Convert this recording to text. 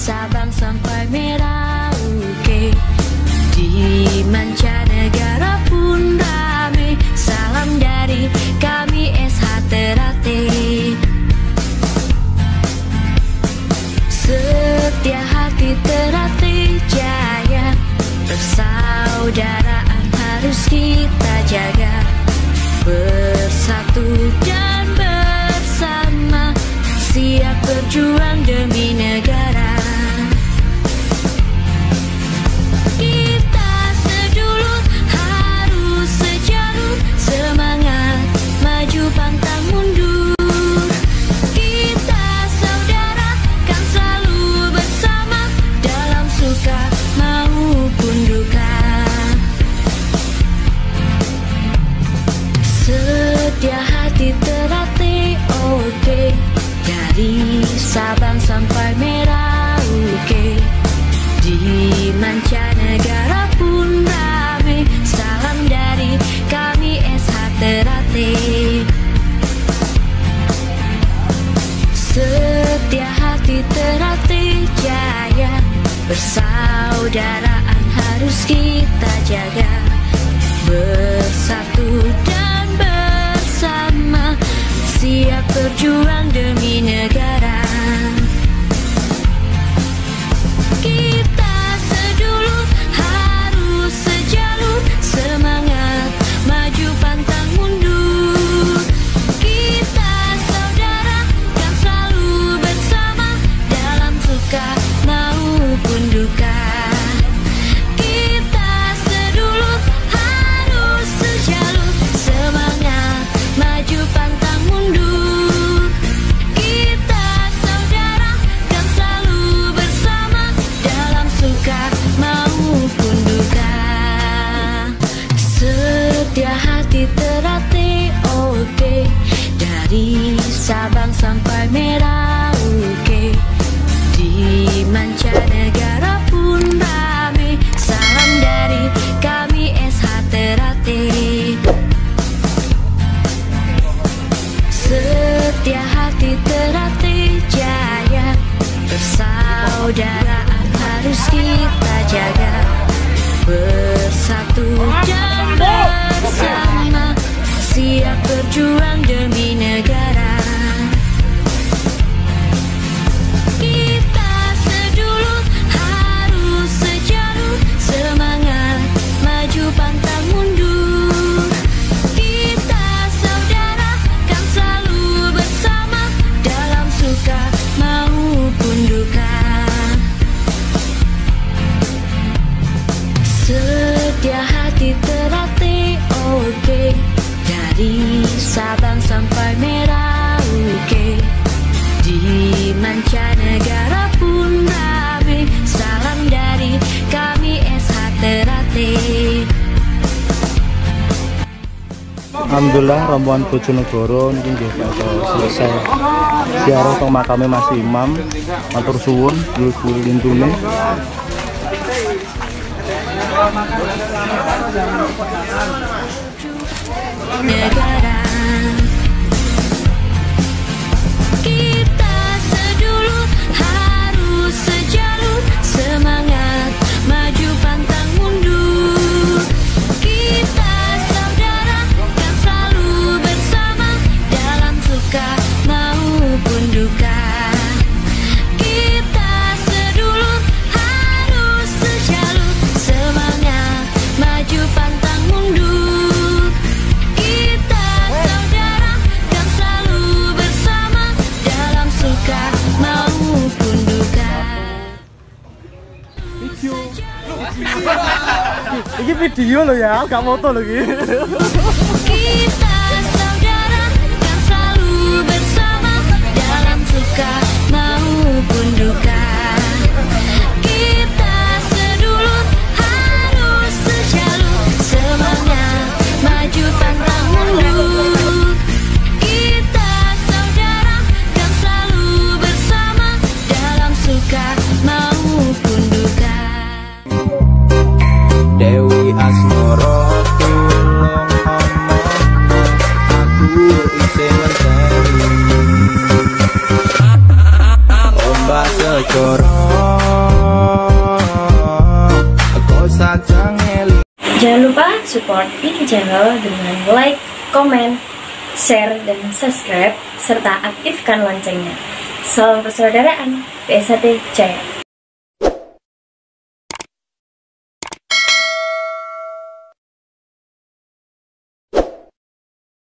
Sabang sampai Merauke, di mancanegara pun rame. Salam dari kami SH Ternate. Setia hati Ternate Jaya, persaudaraan harus kita jaga. Bersatu dan bersama, siap berjuang demi negara. Kita sedulur harus sejalur, semangat maju pantang mundur. Kita saudara kan selalu bersama, dalam suka maupun duka. Setia hati Ternate oke, dari Sabang sampai Merauke, di mancanegara pun rame. Salam dari kami SH Ternate. Setia hati Ternate Jaya, persaudaraan harus kita jaga. Bersatu dan bersama, siap berjuang demi negara. Kita sedulur harus sejalur, semangat maju pantang mundur. Kita saudara kan selalu bersama, dalam suka maupun duka. Kita sedulur harus sejalur, semangat maju pantang mundur. Kita saudara kan selalu bersama, dalam suka maupun duka. Setia hati Ternate oke, dari Sabang sampai Merauke, di mancanegara pun rame. Salam dari kami SH Ternate. Setia hati Ternate Jaya, persaudaraan harus kita jaga. Bersatu dan bersama, siap berjuang demi negara. Kita sedulur harus sejalur, semangat maju pantang mundur. Kita saudara kan selalu bersama, dalam suka maupun duka. Setia hati Ternate oke, dari Sabang sampai Merauke, di mancanegara pun rame. Salam dari kami SH Ternate. Alhamdulillah rombongan Bojonegoro niki nggih selesai ziarah teng makame Mas Imam. Matur suwun dulur lintune. Negara. Kita sedulur harus sejalur, semangat maju pantang mundur. Kita saudara kan selalu bersama, dalam suka maupun duka. Kita sedulur harus sejalur, semangat maju pantang mundur. Kita saudara kan selalu bersama, dalam suka maupun duka. Ini video lo ya, gak foto lagi. Kita saudara kan selalu bersama, dalam suka maupun duka. Kita sedulur harus sejalur, semangat maju pantang mundur. Kita saudara kan selalu bersama, dalam suka maupun duka. Dewi Asmoro tulung aku isih ngenteni ombak segoro. Kau saja ngeli. Jangan lupa support Piki Channel dengan like, komen, share, dan subscribe, serta aktifkan loncengnya. Salam persaudaraan, PSAT Jaya.